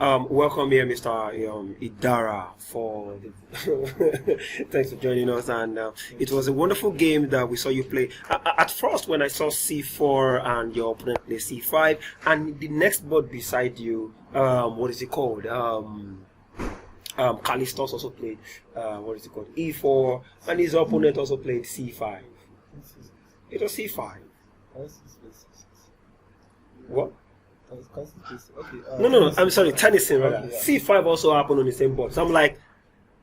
Welcome here, Mr. Idara, for the thanks for joining us. And it was a wonderful game that we saw you play. At first, when I saw C4 and your opponent play C5, and the next board beside you, what is it called? Callistos also played, what is it called? E4, and his opponent also played C5. It was C5. What? Okay, no, I'm sorry, tennising rather. Okay, yeah. C5 also happened on the same board. So I'm like,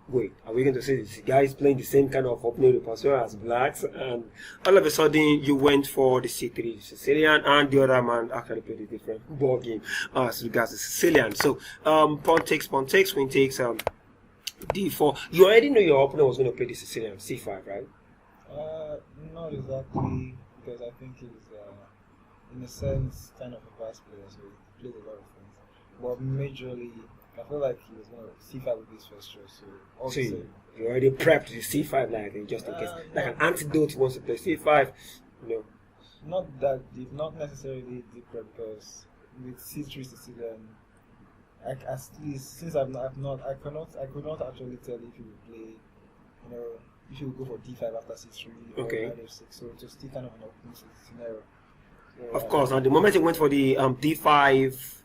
wait, are we going to say this guy is playing the same kind of opening repertoire as blacks? And all of a sudden, you went for the C3 Sicilian, and the other man actually played a different board game as regards the Sicilian. So, pawn takes, queen takes, D4. You already know your opponent was going to play the Sicilian, C5, right? Not exactly, because I think he's in a sense kind of a fast player, so he plays a lot of things. But majorly, I feel like he was going to C5 with his first choice. So also, you already prepped the C5 like just in case, like an antidote. He wants to play C5. No, not that deep, not necessarily deep prep, because with C3 Sicilian, at least since I could not actually tell if he would play, if he would go for D5 after C3 or F6. So it was still kind of an open scenario. So, of course. Now the moment he went for the D5.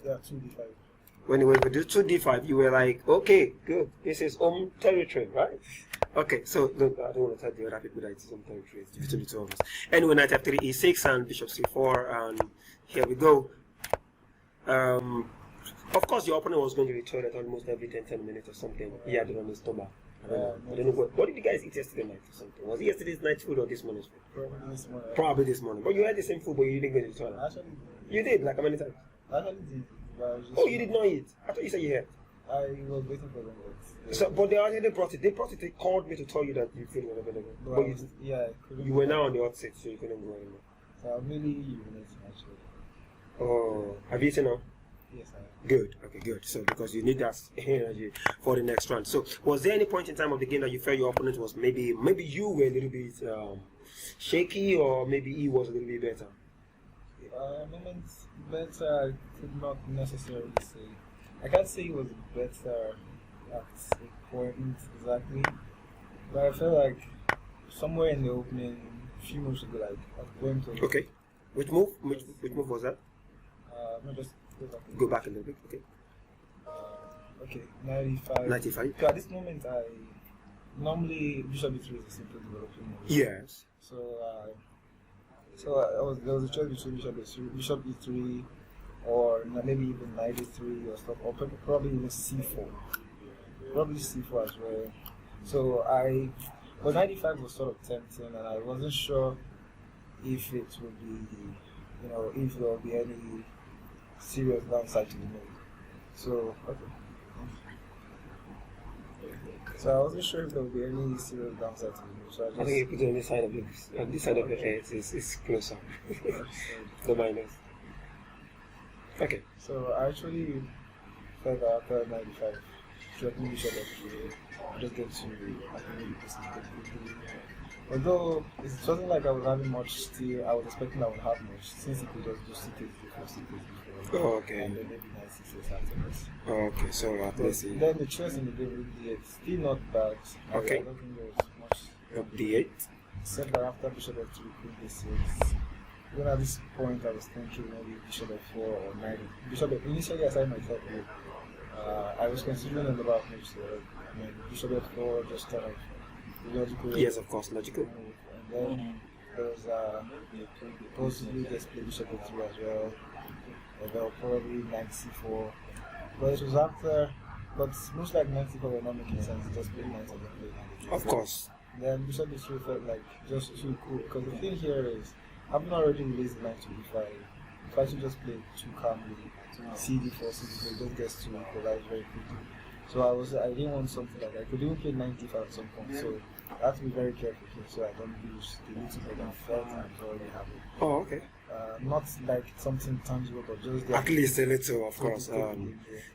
Yeah, 2D5. When you went for the 2D5, you were like, okay, good. This is home territory, right? Okay, so no, I don't want to tell the other people that it's home territory. It's between the two of us. Anyway, knight F3, E6, and bishop C4, and here we go. Of course, your opponent was going to return at almost every 10 minutes or something. He had it on his stomach. I don't know what did you guys eat yesterday night or something? Was it yesterday's night food or this morning's food? Probably this morning. Probably this morning. But you had the same food, but you didn't go to the toilet. Actually, you did, like how many times? I actually did. But I was just you did not eat. I thought you said you had. I was waiting for them. So, but they already brought it. They brought it. They called me to tell you that you couldn't go available. But you were now on the hot seat, so you couldn't go anymore. So I'm really urinating actually. Oh, have you eaten now? Yes, I have. Good. Okay, good. So because you need that energy for the next round. So was there any point in time of the game that you felt your opponent was maybe you were a little bit shaky, or maybe he was a little bit better? Moments better, I could not necessarily say. I can't say he was better at a point exactly, but I feel like somewhere in the opening, a few moves ago, like at the point of. Okay. Which move? Which move was that? No, just go back a little bit. Okay. Okay, 95. 95. So at this moment, I normally bishop e3 is a simple developing move. Yes. So there was a choice between bishop e3, or maybe even knight e3 or stuff, or probably even c4. Probably c4 as well. So but knight e5 was sort of tempting, and I wasn't sure if it would be, if there would be any serious downside to the move. So So I wasn't sure if there would be any serious downside to the move. So I think you put it on this side of this side of the head is closer. The minus. Okay. So I actually felt that after 95, threatening bishop f3, I just get to this quickly. Although it wasn't like I was having much still, I was expecting I would have much, since he could just do c8 before c8 before. Oh, okay. And then maybe knight c6 afterwards. Okay, so let's see. Then the choice in the game with d8, still not bad. Okay. I don't think there was much. D8. Except that after bishop f3, queen d6. Even at this point, I was thinking maybe bishop f4 or knight. Initially, I started my thought with. I was considering a number of moves there. I mean, bishop f4, just kind of logical. Yes, of course, logical. And then there was possibly just play bishop f3 as well. And then probably knight c4. But it was after. But most like knight c4 were not making sense. Just play knight and then play knight. Of course. Then bishop e3 felt like just too cool, because the thing here is I've not already released the knight to e5. If I should just play too calmly, cd4, cd4, it just gets to equalize very quickly. So I didn't want something like that. I could even play knight d5 at some point, so I have to be very careful here so I don't lose the little bit of felt I'm already having. Oh, okay. Not like something tangible, but just at least a little, of course.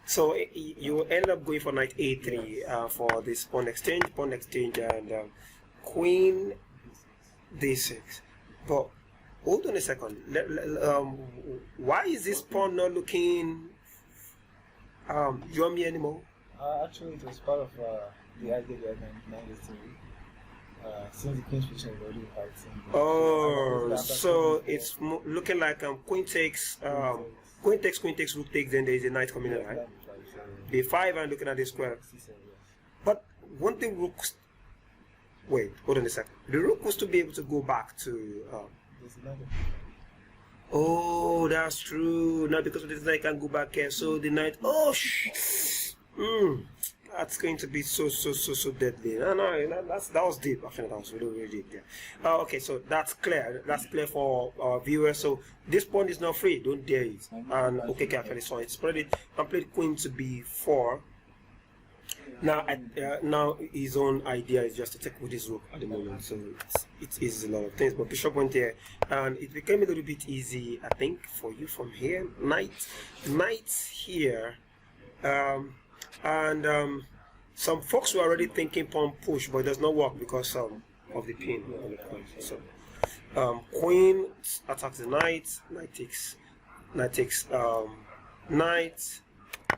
So you end up going for knight a3 for this pawn exchange, and queen d6. But hold on a second. why is this pawn not looking yummy anymore? Actually, it was part of the idea behind 93. Since the queen's position is already fighting. Oh, so it's looking like queen takes, rook takes, then there is a knight coming in, right? B5 and looking at the square. But one thing rooks. Wait, hold on a second. The rook was to be able to go back to. Oh, that's true. Now because of this knight can go back here, so the knight. Oh, that's going to be so deadly. No, that was deep. I think that was really deep there. Okay, so that's clear. That's clear for our viewers. So this pawn is not free. Don't dare it. And Okeke actually saw it. Spread it and played queen to b4. Now, now his own idea is just to take with his rook at the moment. So it is a lot of things. But bishop went here, and it became a little bit easy, I think, for you from here. Knight here. Some folks were already thinking pawn push, but it does not work because of the pin on the point. So queen attacks the knight, knight takes knight,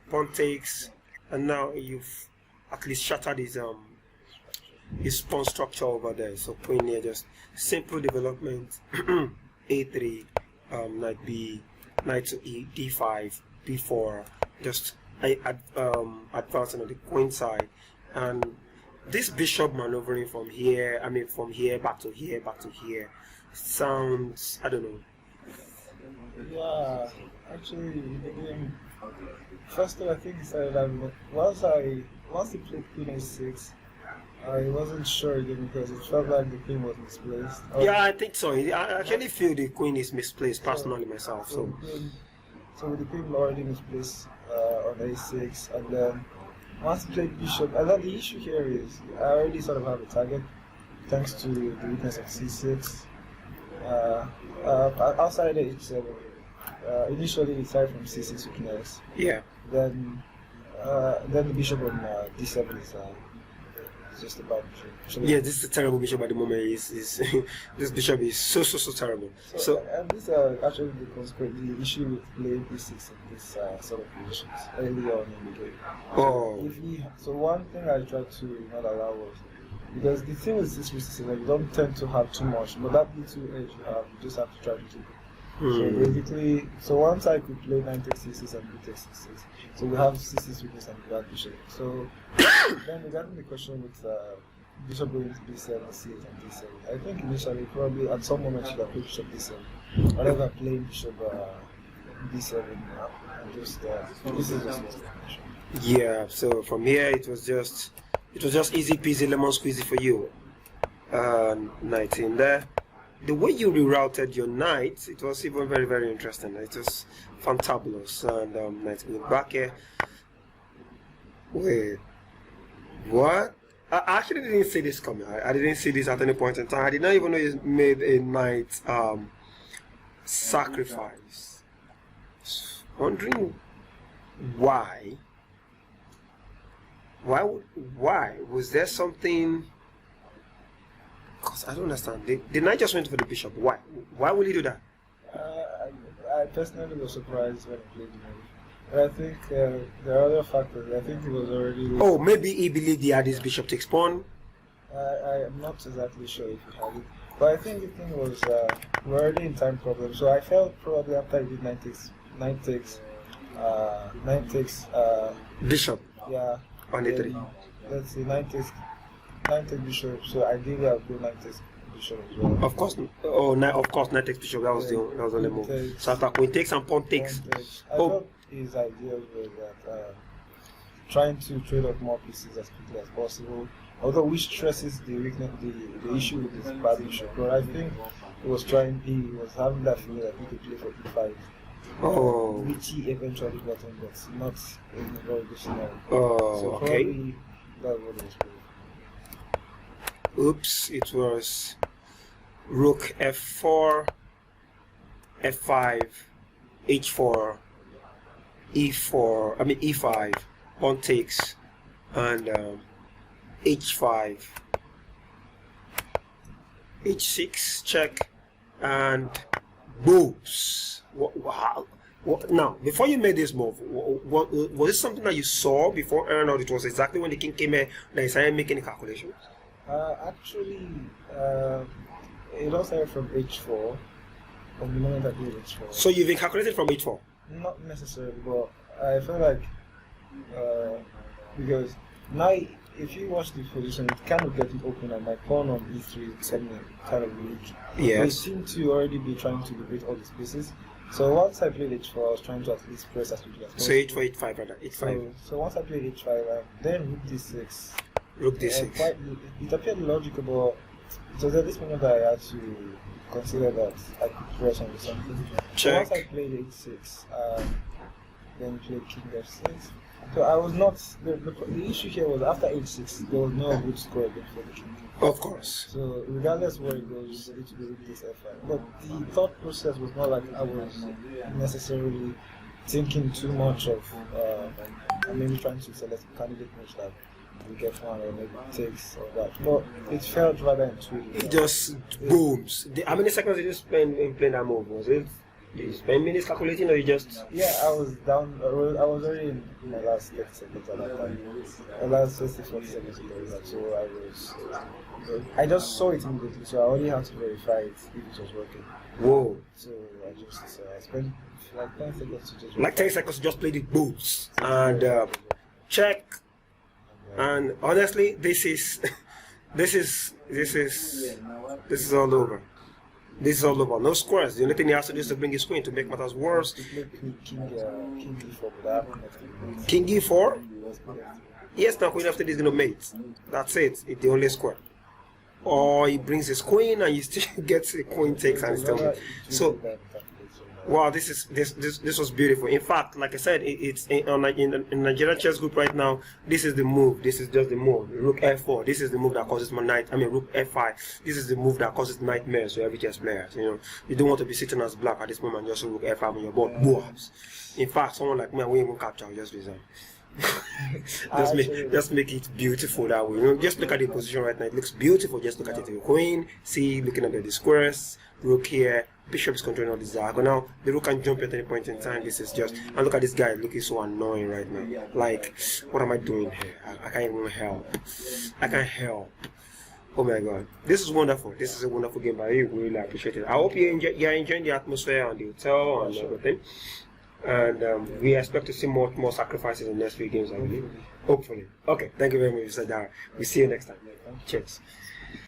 pawn takes, and now you've at least shattered his pawn structure over there. So queen here, just simple development. A3, knight b, knight to e, d5, b4, just advancing on the queen side, and this bishop maneuvering from here, from here back to here, sounds, I don't know. Yeah, actually, the game. First of all, I think it started out, but once he played queen a6, I wasn't sure again because it felt like the queen was misplaced. Yeah, I think so. I actually feel the queen is misplaced personally myself. So with the queen already misplaced on a6, and then once he played bishop, and then the issue here is I already sort of have a target thanks to the weakness of c6. Outside the h7, initially it started from c6 weakness. Yeah. Then the bishop on d7 is just a bad bishop. Yeah, this is a terrible bishop at the moment. This bishop is so terrible. So and this actually the issue with playing b6 in this sort of positions early on in the game. Oh. So one thing I tried to not allow was, because the thing with this is that you don't tend to have too much, but that little edge you have, you just have to try to keep it. So basically, once I could play 9 takes c6 and 2 takes c6, so we have c6 weakness and bad bishop. So then regarding the question with bishop going to b7, c8 and d7, I think initially probably at some moment should have played bishop d7, rather than playing bishop b7 and just this is just explanation. Yeah, so from here it was just easy peasy lemon squeezy for you. Knight in there. The way you rerouted your knight, it was even very interesting. It was fantabulous. And knight going back here. Wait, what? I actually didn't see this coming. I didn't see this at any point in time. I did not even know you made a knight sacrifice. Wondering why? Why was there something? Because I don't understand. The knight just went for the bishop. Why? Why would he do that? I personally was surprised when he played the knight. But I think there are other factors. I think he was already. Oh, maybe he believed he had his bishop takes pawn. I am not exactly sure if he had it, but I think the thing was we're already in time problem. So I felt probably after he did knight takes Bishop. Yeah. On a3. Let's see, knight takes bishop. So ideally I'll do knight takes bishop as well. Of course. Oh, of course, knight takes bishop. That was the only move. So after queen takes and pawn takes. I thought his idea was that trying to trade off more pieces as quickly as possible. Although which stresses the weakness, the issue with this bad bishop. But I think he was having that feeling that he could play for e5. Oh. Which he eventually got in, but not in a very good scenario. Oh, so okay. Probably that was played. Oops, it was rook f4, f5, h4, e4, e5, pawn takes, and h5, h6 check, and boops. Now, before you made this move, was it something that you saw beforehand, or it was exactly when the king came here that you started making the calculations? Actually, it all started from h4. From the moment I played h4. So you've been calculated from h4? Not necessarily, but I feel like because now if you watch the position, it kind of gets it open, and my pawn on e3 is kind of weak. Yes. They seem to already be trying to liberate all the spaces. So once I played h4, I was trying to at least press as quickly as possible. So h4, h5, rather. h5. So once I played h5, then rook d6. Rook d6. It appeared logical, but it was at this moment that I had to consider that I could press on something. So once I played h6, then played king f6. So I was not. The issue here was after h6, there was no good score again for the king. Of course. So regardless where it goes, it will be this f5. But the thought process was not like I was necessarily thinking too much of maybe trying to select a candidate which like we get one or maybe takes or that. But it felt rather intuitive. It just booms. How many seconds did you spend in playing that move? Was it? Did you spend minutes calculating, or you just? Yeah, I was down. I was already in my last 30 seconds at that time. The last 30, 40 seconds of that. So I just saw it immediately. So I only had to verify it if it was working. Whoa. So I spent like 10 seconds to just. Like 10 seconds to just play the booms and check. And honestly, this is all over. This is all over. No squares. The only thing he has to do is to bring his queen to make matters worse. King e4. King e4? Yes, now queen after this is going to mate. That's it. It's the only square. Or he brings his queen and he still gets a queen takes and still. So, wow, this was beautiful. In fact, like I said, it's in Nigeria chess group right now. This is the move. This is just the move. Rook f4. This is the move that causes Rook f5. This is the move that causes nightmares to every chess player. You know, you don't want to be sitting as black at this moment. Just Rook f5 on your board. Boobs. In fact, someone like me, I won't even capture. I'll just resign. just make it beautiful that way. You know, just look at the position right now. It looks beautiful. Just look at it. The queen. See, looking at the squares. Rook here. Bishop is controlling all this diagonal. The rook can jump at any point in time. This is just, and look at this guy looking so annoying right now. Like, what am I doing here? I can't even help. I can't help. Oh my god, this is wonderful. This is a wonderful game. I really appreciate it. I hope you're enjoying the atmosphere and the hotel and everything. And we expect to see more sacrifices in the next few games, I believe. Hopefully. Okay, thank you very much, Mr. Dara. We'll see you next time. Cheers.